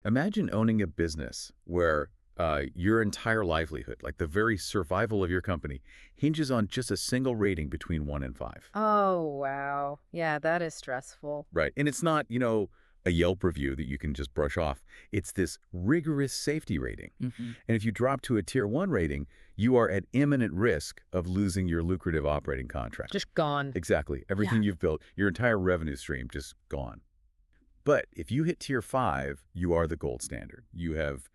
Imagine owning a business where your entire livelihood, like the very survival of your company, hinges on just a single rating between 1 and 5. Oh, wow. Yeah, that is stressful. Right. And it's not, a Yelp review that you can just brush off. It's this rigorous safety rating. Hmm. And if you drop to a tier 1 rating, you are at imminent risk of losing your lucrative operating contract. Just gone. Exactly. Yeah. Everything you've built, your entire revenue stream, just gone. But if you hit tier 5, you are the gold standard. You have,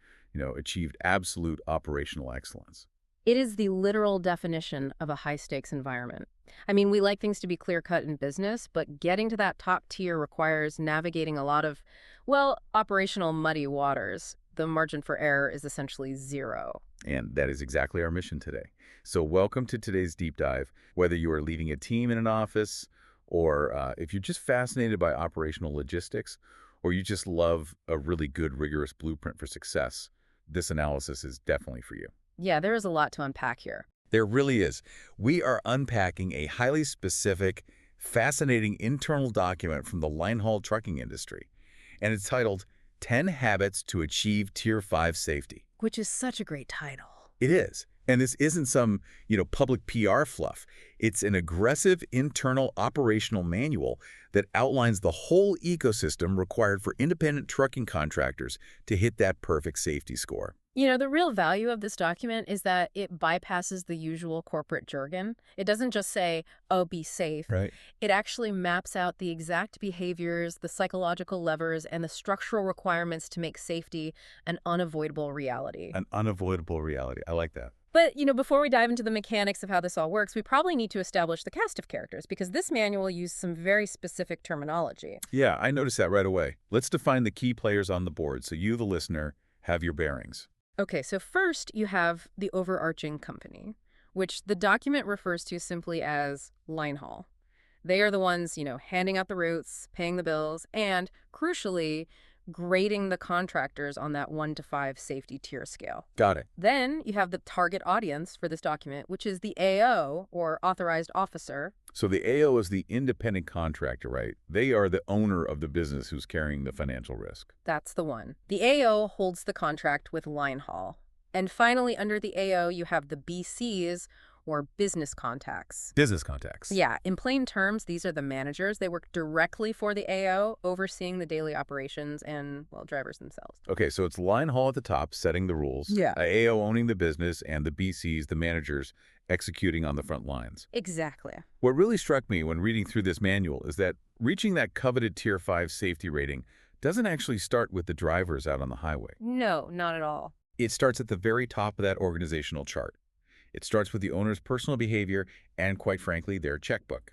achieved absolute operational excellence. It is the literal definition of a high-stakes environment. I mean, we like things to be clear-cut in business, but getting to that top tier requires navigating a lot of, well, operational muddy waters. The margin for error is essentially zero. And that is exactly our mission today. So welcome to today's deep dive. Whether you are leading a team in an office, or if you're just fascinated by operational logistics, or you just love a really good, rigorous blueprint for success, this analysis is definitely for you. Yeah, there is a lot to unpack here. There really is. We are unpacking a highly specific, fascinating internal document from the line haul trucking industry, and it's titled 10 Habits to Achieve Tier 5 Safety. Which is such a great title. It is. And this isn't some, public PR fluff. It's an aggressive internal operational manual that outlines the whole ecosystem required for independent trucking contractors to hit that perfect safety score. You know, the real value of this document is that it bypasses the usual corporate jargon. It doesn't just say, oh, be safe. Right. It actually maps out the exact behaviors, the psychological levers, and the structural requirements to make safety an unavoidable reality. An unavoidable reality. I like that. But, before we dive into the mechanics of how this all works, we probably need to establish the cast of characters because this manual uses some very specific terminology. Yeah, I noticed that right away. Let's define the key players on the board so you, the listener, have your bearings. Okay, so first you have the overarching company, which the document refers to simply as line haul. They are the ones, handing out the routes, paying the bills, and, crucially, grading the contractors on that 1 to 5 safety tier scale. Got it. Then you have the target audience for this document, which is the AO, or Authorized Officer. So the AO is the independent contractor, right? They are the owner of the business who's carrying the financial risk. That's the one. The AO holds the contract with line haul. And finally, under the AO, you have the BCs, or business contacts. Business contacts. Yeah, in plain terms, these are the managers. They work directly for the AO, overseeing the daily operations and, well, drivers themselves. Okay, so it's line haul at the top, setting the rules. Yeah. AO owning the business, and the BCs, the managers, executing on the front lines. Exactly. What really struck me when reading through this manual is that reaching that coveted Tier 5 safety rating doesn't actually start with the drivers out on the highway. No, not at all. It starts at the very top of that organizational chart. It starts with the owner's personal behavior and, quite frankly, their checkbook.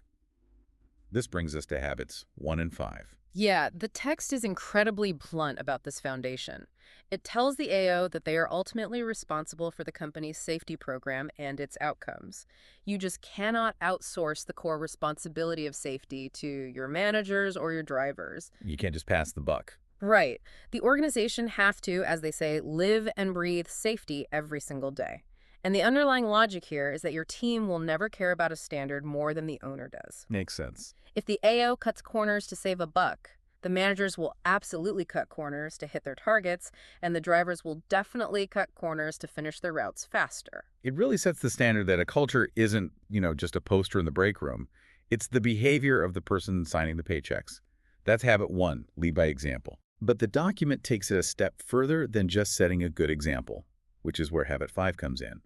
This brings us to habits 1 and 5. Yeah, the text is incredibly blunt about this foundation. It tells the AO that they are ultimately responsible for the company's safety program and its outcomes. You just cannot outsource the core responsibility of safety to your managers or your drivers. You can't just pass the buck. Right. The organization have to, as they say, live and breathe safety every single day. And the underlying logic here is that your team will never care about a standard more than the owner does. Makes sense. If the AO cuts corners to save a buck, the managers will absolutely cut corners to hit their targets, and the drivers will definitely cut corners to finish their routes faster. It really sets the standard that a culture isn't, just a poster in the break room. It's the behavior of the person signing the paychecks. That's habit 1, lead by example. But the document takes it a step further than just setting a good example, which is where habit 5 comes in.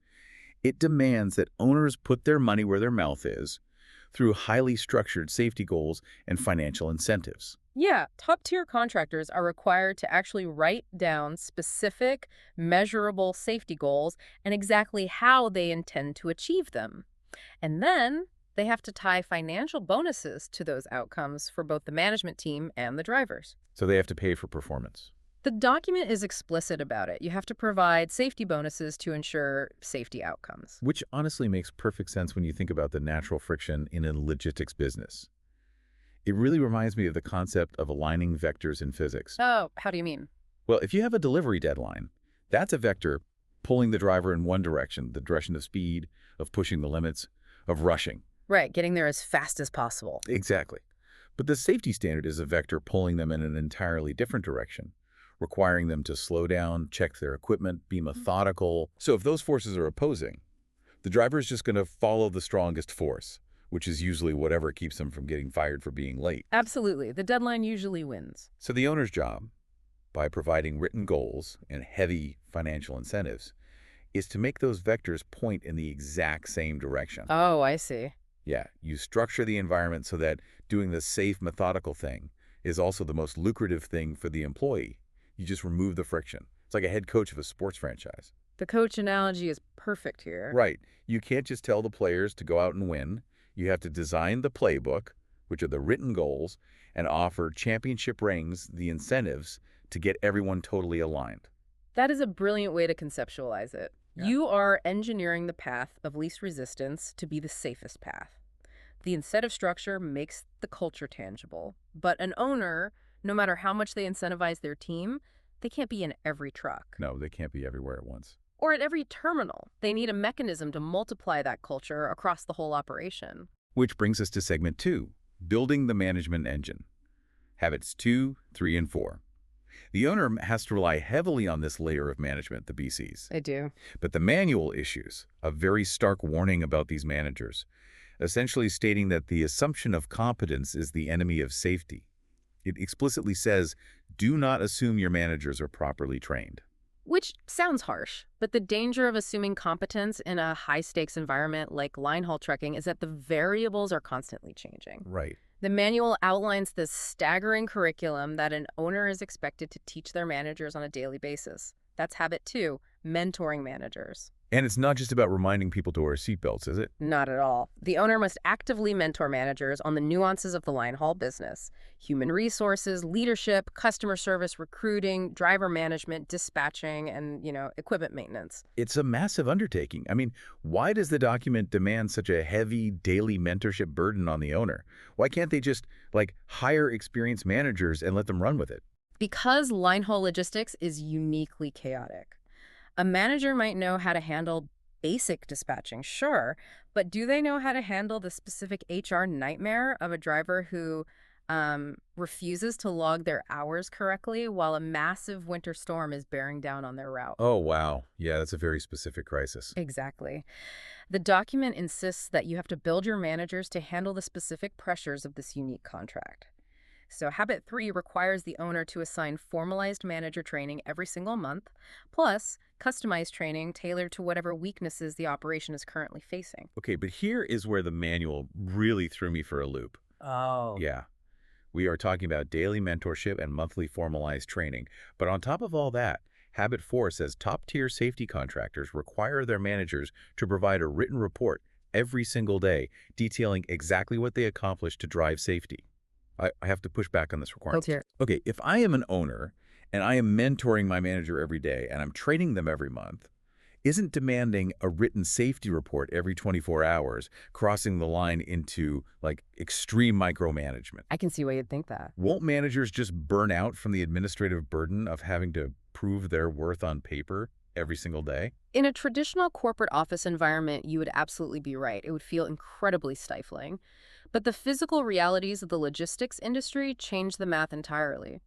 It demands that owners put their money where their mouth is through highly structured safety goals and financial incentives. Yeah, top-tier contractors are required to actually write down specific, measurable safety goals and exactly how they intend to achieve them. And then they have to tie financial bonuses to those outcomes for both the management team and the drivers. So they have to pay for performance. The document is explicit about it. You have to provide safety bonuses to ensure safety outcomes. Which honestly makes perfect sense when you think about the natural friction in a logistics business. It really reminds me of the concept of aligning vectors in physics. Oh, how do you mean? Well, if you have a delivery deadline, that's a vector pulling the driver in one direction, the direction of speed, of pushing the limits, of rushing. Right, getting there as fast as possible. Exactly. But the safety standard is a vector pulling them in an entirely different direction, requiring them to slow down, check their equipment, be methodical. So if those forces are opposing, the driver is just going to follow the strongest force, which is usually whatever keeps them from getting fired for being late. Absolutely. The deadline usually wins. So the owner's job, by providing written goals and heavy financial incentives, is to make those vectors point in the exact same direction. Oh, I see. Yeah, you structure the environment so that doing the safe, methodical thing is also the most lucrative thing for the employee. You just remove the friction. It's like a head coach of a sports franchise. The coach analogy is perfect here. Right. You can't just tell the players to go out and win. You have to design the playbook, which are the written goals, and offer championship rings, the incentives, to get everyone totally aligned. That is a brilliant way to conceptualize it. Yeah. You are engineering the path of least resistance to be the safest path. The incentive structure makes the culture tangible, but an owner, no matter how much they incentivize their team, they can't be in every truck. No, they can't be everywhere at once. Or at every terminal. They need a mechanism to multiply that culture across the whole operation. Which brings us to segment 2, building the management engine. Habits 2, 3, and 4. The owner has to rely heavily on this layer of management, the BCs. I do. But the manual issues a very stark warning about these managers, essentially stating that the assumption of competence is the enemy of safety. It explicitly says, do not assume your managers are properly trained. Which sounds harsh, but the danger of assuming competence in a high-stakes environment like line haul trucking is that the variables are constantly changing. Right. The manual outlines this staggering curriculum that an owner is expected to teach their managers on a daily basis. That's habit 2, mentoring managers. And it's not just about reminding people to wear seatbelts, is it? Not at all. The owner must actively mentor managers on the nuances of the line haul business. Human resources, leadership, customer service, recruiting, driver management, dispatching, and, equipment maintenance. It's a massive undertaking. I mean, why does the document demand such a heavy daily mentorship burden on the owner? Why can't they just, hire experienced managers and let them run with it? Because line haul logistics is uniquely chaotic. A manager might know how to handle basic dispatching, sure, but do they know how to handle the specific HR nightmare of a driver who refuses to log their hours correctly while a massive winter storm is bearing down on their route? Oh, wow. Yeah, that's a very specific crisis. Exactly. The document insists that you have to build your managers to handle the specific pressures of this unique contract. So habit 3 requires the owner to assign formalized manager training every single month, plus customized training tailored to whatever weaknesses the operation is currently facing. Okay, but here is where the manual really threw me for a loop. Oh. Yeah. We are talking about daily mentorship and monthly formalized training. But on top of all that, Habit 4 says top-tier safety contractors require their managers to provide a written report every single day detailing exactly what they accomplished to drive safety. I have to push back on this requirement. Okay, if I am an owner and I am mentoring my manager every day and I'm training them every month, isn't demanding a written safety report every 24 hours crossing the line into, extreme micromanagement? I can see why you'd think that. Won't managers just burn out from the administrative burden of having to prove their worth on paper every single day? In a traditional corporate office environment, you would absolutely be right. It would feel incredibly stifling. But the physical realities of the logistics industry change the math entirely.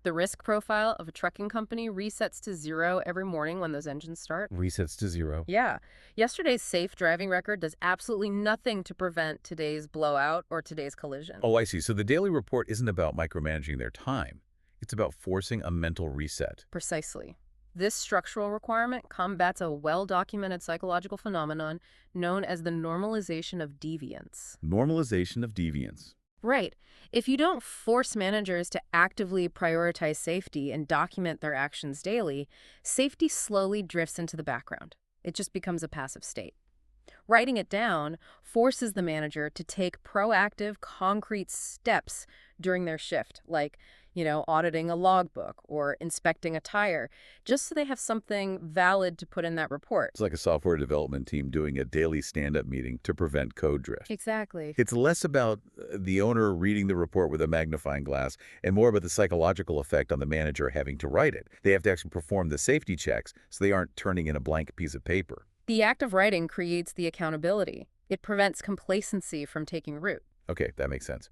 The risk profile of a trucking company resets to 0 every morning when those engines start. Resets to 0. Yeah. Yesterday's safe driving record does absolutely nothing to prevent today's blowout or today's collision. Oh, I see. So the daily report isn't about micromanaging their time. It's about forcing a mental reset. Precisely. This structural requirement combats a well-documented psychological phenomenon known as the normalization of deviance. Normalization of deviance. Right. If you don't force managers to actively prioritize safety and document their actions daily, safety slowly drifts into the background. It just becomes a passive state. Writing it down forces the manager to take proactive, concrete steps during their shift, like, auditing a logbook or inspecting a tire, just so they have something valid to put in that report. It's like a software development team doing a daily stand-up meeting to prevent code drift. Exactly. It's less about the owner reading the report with a magnifying glass and more about the psychological effect on the manager having to write it. They have to actually perform the safety checks so they aren't turning in a blank piece of paper. The act of writing creates the accountability. It prevents complacency from taking root. Okay, that makes sense.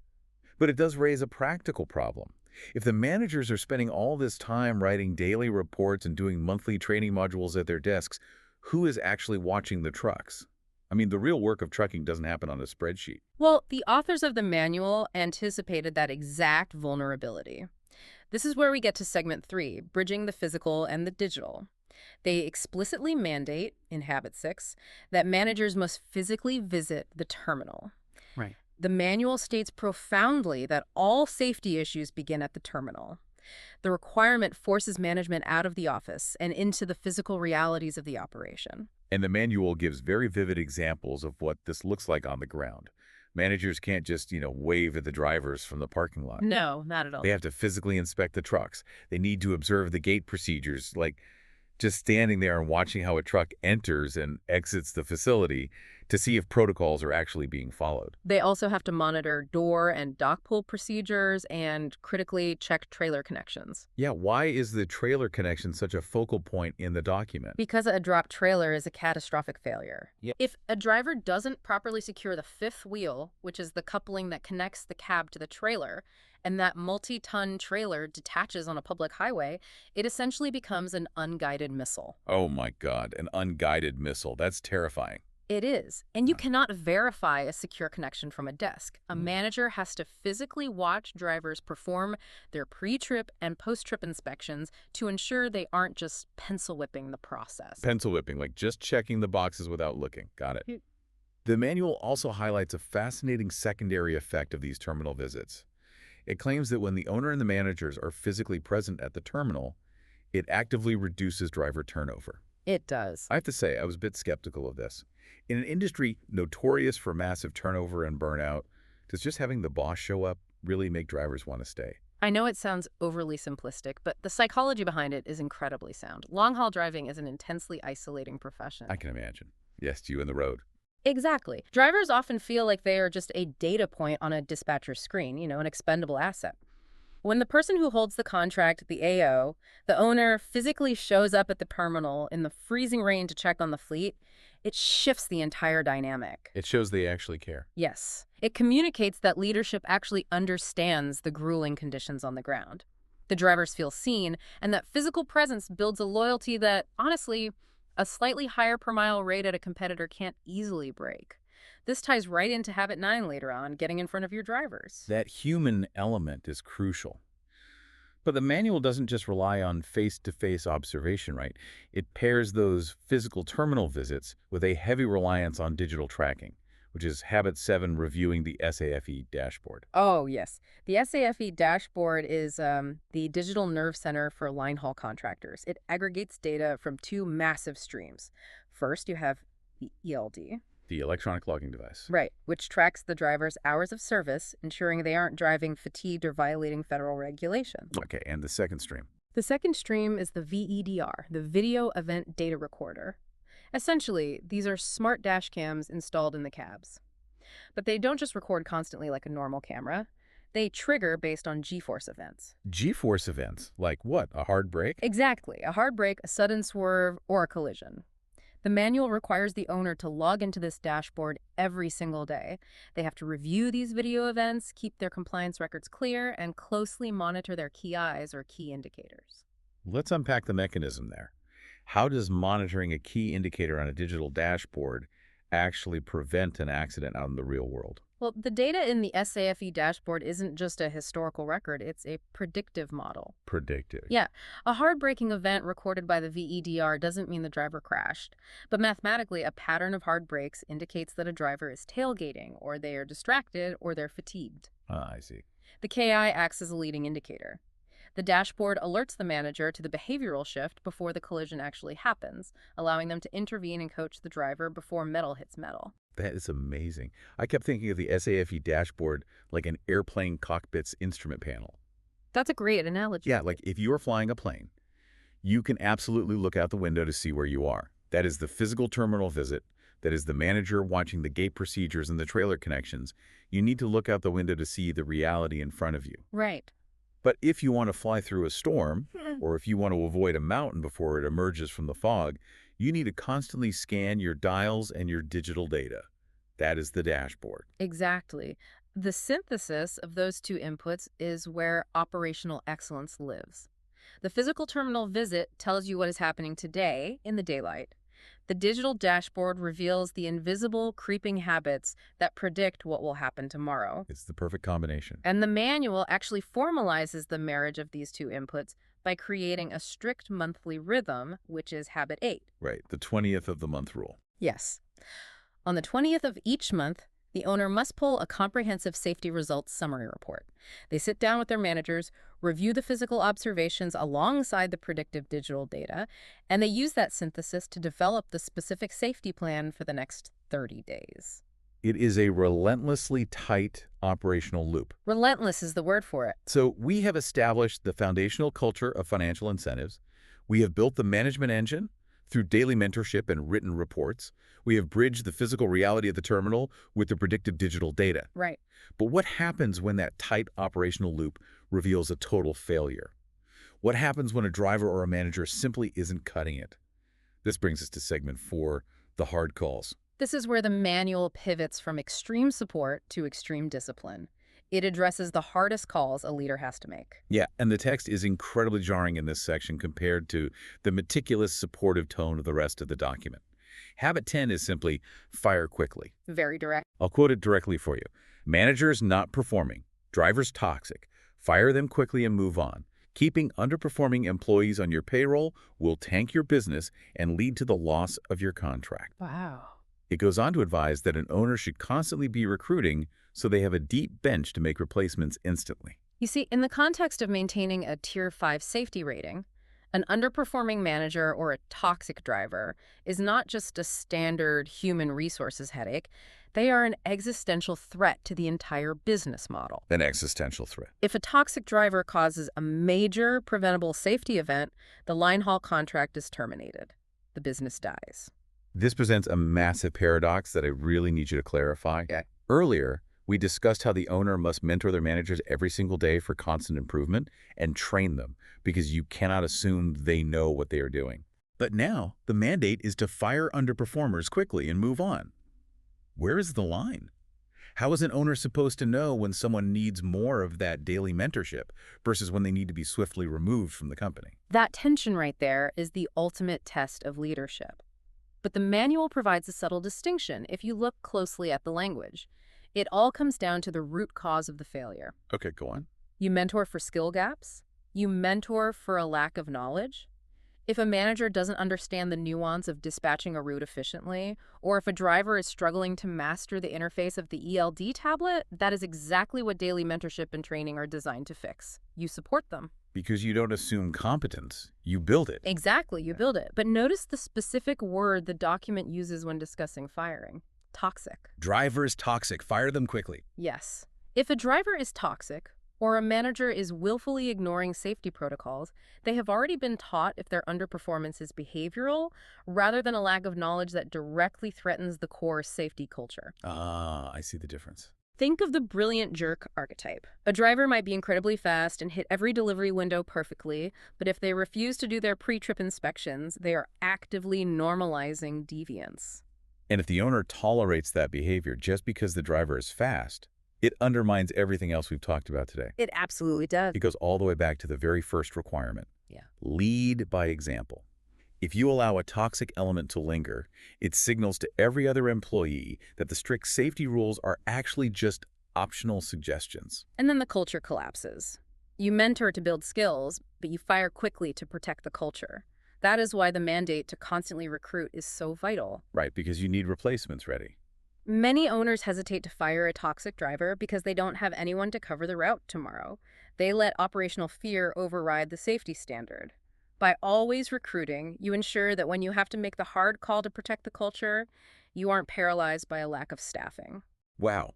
But it does raise a practical problem. If the managers are spending all this time writing daily reports and doing monthly training modules at their desks, who is actually watching the trucks? I mean, the real work of trucking doesn't happen on a spreadsheet. Well, the authors of the manual anticipated that exact vulnerability. This is where we get to segment 3, bridging the physical and the digital. They explicitly mandate, in Habit 6, that managers must physically visit the terminal. Right. The manual states profoundly that all safety issues begin at the terminal. The requirement forces management out of the office and into the physical realities of the operation. And the manual gives very vivid examples of what this looks like on the ground. Managers can't just, wave at the drivers from the parking lot. No, not at all. They have to physically inspect the trucks. They need to observe the gate procedures, like just standing there and watching how a truck enters and exits the facility to see if protocols are actually being followed. They also have to monitor door and dock pull procedures and critically check trailer connections. Yeah, why is the trailer connection such a focal point in the document? Because a dropped trailer is a catastrophic failure. Yeah. If a driver doesn't properly secure the fifth wheel, which is the coupling that connects the cab to the trailer, and that multi-ton trailer detaches on a public highway, it essentially becomes an unguided missile. Oh my God, an unguided missile. That's terrifying. It is. And you cannot verify a secure connection from a desk. A manager has to physically watch drivers perform their pre-trip and post-trip inspections to ensure they aren't just pencil whipping the process. Pencil whipping, like just checking the boxes without looking. Got it. The manual also highlights a fascinating secondary effect of these terminal visits. It claims that when the owner and the managers are physically present at the terminal, it actively reduces driver turnover. It does. I have to say, I was a bit skeptical of this. In an industry notorious for massive turnover and burnout, does just having the boss show up really make drivers want to stay? I know it sounds overly simplistic, but the psychology behind it is incredibly sound. Long-haul driving is an intensely isolating profession. I can imagine. Yes, you and the road. Exactly. Drivers often feel like they are just a data point on a dispatcher's screen, an expendable asset. When the person who holds the contract, the AO, the owner, physically shows up at the terminal in the freezing rain to check on the fleet, it shifts the entire dynamic. It shows they actually care. Yes. It communicates that leadership actually understands the grueling conditions on the ground. The drivers feel seen, and that physical presence builds a loyalty that, honestly, a slightly higher per mile rate at a competitor can't easily break. This ties right into Habit 9 later on, getting in front of your drivers. That human element is crucial. But the manual doesn't just rely on face-to-face observation, right? It pairs those physical terminal visits with a heavy reliance on digital tracking, which is Habit 7, reviewing the SAFE dashboard. Oh, yes. The SAFE dashboard is the digital nerve center for line haul contractors. It aggregates data from two massive streams. First, you have the ELD. The electronic logging device. Right, which tracks the driver's hours of service, ensuring they aren't driving fatigued or violating federal regulations. Okay, and the second stream. The second stream is the VEDR, the Video Event Data Recorder. Essentially, these are smart dash cams installed in the cabs. But they don't just record constantly like a normal camera. They trigger based on G-force events. G-force events? Like what, a hard brake? Exactly, a hard brake, a sudden swerve, or a collision. The manual requires the owner to log into this dashboard every single day. They have to review these video events, keep their compliance records clear, and closely monitor their key eyes or key indicators. Let's unpack the mechanism there. How does monitoring a key indicator on a digital dashboard actually prevent an accident out in the real world? Well, the data in the SAFE dashboard isn't just a historical record, it's a predictive model. Predictive. Yeah, a hard braking event recorded by the VEDR doesn't mean the driver crashed. But mathematically, a pattern of hard brakes indicates that a driver is tailgating, or they are distracted, or they're fatigued. Ah, I see. The KI acts as a leading indicator. The dashboard alerts the manager to the behavioral shift before the collision actually happens, allowing them to intervene and coach the driver before metal hits metal. That is amazing. I kept thinking of the SAFE dashboard like an airplane cockpit's instrument panel. That's a great analogy. Yeah, like if you are flying a plane, you can absolutely look out the window to see where you are. That is the physical terminal visit. That is the manager watching the gate procedures and the trailer connections. You need to look out the window to see the reality in front of you. Right. But if you want to fly through a storm, or if you want to avoid a mountain before it emerges from the fog, you need to constantly scan your dials and your digital data. That is the dashboard. Exactly. The synthesis of those two inputs is where operational excellence lives. The physical terminal visit tells you what is happening today in the daylight. The digital dashboard reveals the invisible, creeping habits that predict what will happen tomorrow. It's the perfect combination. And the manual actually formalizes the marriage of these two inputs by creating a strict monthly rhythm, which is Habit 8. Right, the 20th of the month rule. Yes. On the 20th of each month, the owner must pull a comprehensive safety results summary report. They sit down with their managers, review the physical observations alongside the predictive digital data, and they use that synthesis to develop the specific safety plan for the next 30 days. It is a relentlessly tight operational loop. Relentless is the word for it. So we have established the foundational culture of financial incentives. We have built the management engine through daily mentorship and written reports. We have bridged the physical reality of the terminal with the predictive digital data. Right. But what happens when that tight operational loop reveals a total failure? What happens when a driver or a manager simply isn't cutting it? This brings us to segment 4, the hard calls. This is where the manual pivots from extreme support to extreme discipline. It addresses the hardest calls a leader has to make. Yeah, and the text is incredibly jarring in this section compared to the meticulous, supportive tone of the rest of the document. Habit 10 is simply fire quickly. Very direct. I'll quote it directly for you. Managers not performing, drivers toxic. Fire them quickly and move on. Keeping underperforming employees on your payroll will tank your business and lead to the loss of your contract. Wow. It goes on to advise that an owner should constantly be recruiting so they have a deep bench to make replacements instantly. You see, in the context of maintaining a Tier 5 safety rating, an underperforming manager or a toxic driver is not just a standard human resources headache. They are an existential threat to the entire business model. An existential threat. If a toxic driver causes a major preventable safety event, the line haul contract is terminated. The business dies. This presents a massive paradox that I really need you to clarify. Okay. Earlier, we discussed how the owner must mentor their managers every single day for constant improvement and train them because you cannot assume they know what they are doing. But now, the mandate is to fire underperformers quickly and move on. Where is the line? How is an owner supposed to know when someone needs more of that daily mentorship versus when they need to be swiftly removed from the company? That tension right there is the ultimate test of leadership. But the manual provides a subtle distinction if you look closely at the language. It all comes down to the root cause of the failure. Okay, go on. You mentor for skill gaps. You mentor for a lack of knowledge. If a manager doesn't understand the nuance of dispatching a route efficiently, or if a driver is struggling to master the interface of the ELD tablet, that is exactly what daily mentorship and training are designed to fix. You support them. Because you don't assume competence, you build it. Exactly, you build it. But notice the specific word the document uses when discussing firing. Toxic. Driver is toxic. Fire them quickly. Yes. If a driver is toxic, or a manager is willfully ignoring safety protocols, they have already been taught if their underperformance is behavioral rather than a lack of knowledge that directly threatens the core safety culture. Ah, I see the difference. Think of the brilliant jerk archetype. A driver might be incredibly fast and hit every delivery window perfectly, but if they refuse to do their pre-trip inspections, they are actively normalizing deviance. And if the owner tolerates that behavior just because the driver is fast, it undermines everything else we've talked about today. It absolutely does. It goes all the way back to the very first requirement. Yeah. Lead by example. If you allow a toxic element to linger, it signals to every other employee that the strict safety rules are actually just optional suggestions. And then the culture collapses. You mentor to build skills, but you fire quickly to protect the culture. That is why the mandate to constantly recruit is so vital. Right, because you need replacements ready. Many owners hesitate to fire a toxic driver because they don't have anyone to cover the route tomorrow. They let operational fear override the safety standard. By always recruiting, you ensure that when you have to make the hard call to protect the culture, you aren't paralyzed by a lack of staffing. Wow.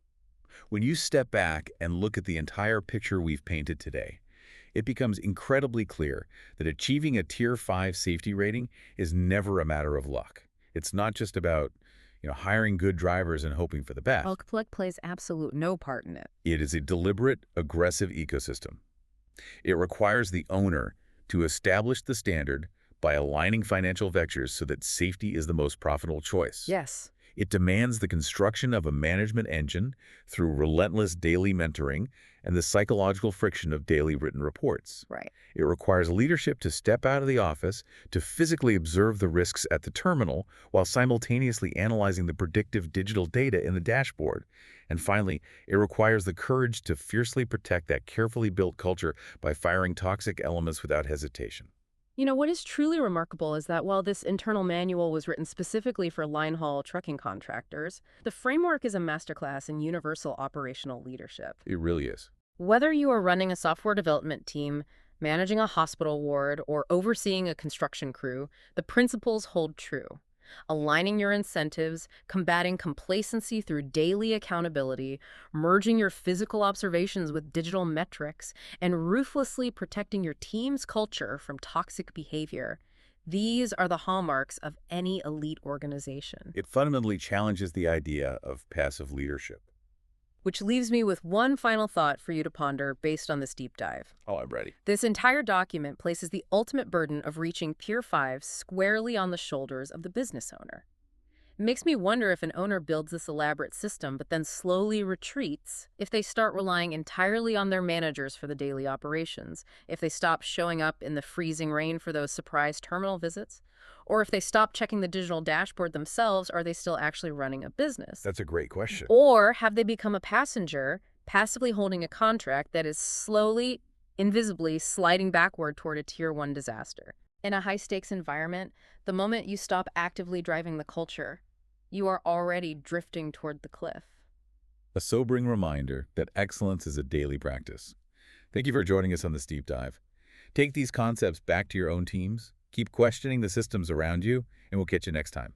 When you step back and look at the entire picture we've painted today, it becomes incredibly clear that achieving a Tier 5 safety rating is never a matter of luck. It's not just about hiring good drivers and hoping for the best. Luck plays absolute no part in it. It is a deliberate, aggressive ecosystem. It requires the owner to establish the standard by aligning financial vectors so that safety is the most profitable choice. Yes. It demands the construction of a management engine through relentless daily mentoring and the psychological friction of daily written reports. Right. It requires leadership to step out of the office, to physically observe the risks at the terminal, while simultaneously analyzing the predictive digital data in the dashboard. And finally, it requires the courage to fiercely protect that carefully built culture by firing toxic elements without hesitation. What is truly remarkable is that while this internal manual was written specifically for line haul trucking contractors, the framework is a masterclass in universal operational leadership. It really is. Whether you are running a software development team, managing a hospital ward, or overseeing a construction crew, the principles hold true. Aligning your incentives, combating complacency through daily accountability, merging your physical observations with digital metrics, and ruthlessly protecting your team's culture from toxic behavior. These are the hallmarks of any elite organization. It fundamentally challenges the idea of passive leadership. Which leaves me with one final thought for you to ponder based on this deep dive. Oh, I'm ready. This entire document places the ultimate burden of reaching Pier 5 squarely on the shoulders of the business owner. It makes me wonder if an owner builds this elaborate system but then slowly retreats, if they start relying entirely on their managers for the daily operations, if they stop showing up in the freezing rain for those surprise terminal visits, or if they stop checking the digital dashboard themselves, are they still actually running a business? That's a great question. Or have they become a passenger, passively holding a contract that is slowly, invisibly sliding backward toward a Tier 1 disaster? In a high-stakes environment, the moment you stop actively driving the culture, you are already drifting toward the cliff. A sobering reminder that excellence is a daily practice. Thank you for joining us on this deep dive. Take these concepts back to your own teams, keep questioning the systems around you, and we'll catch you next time.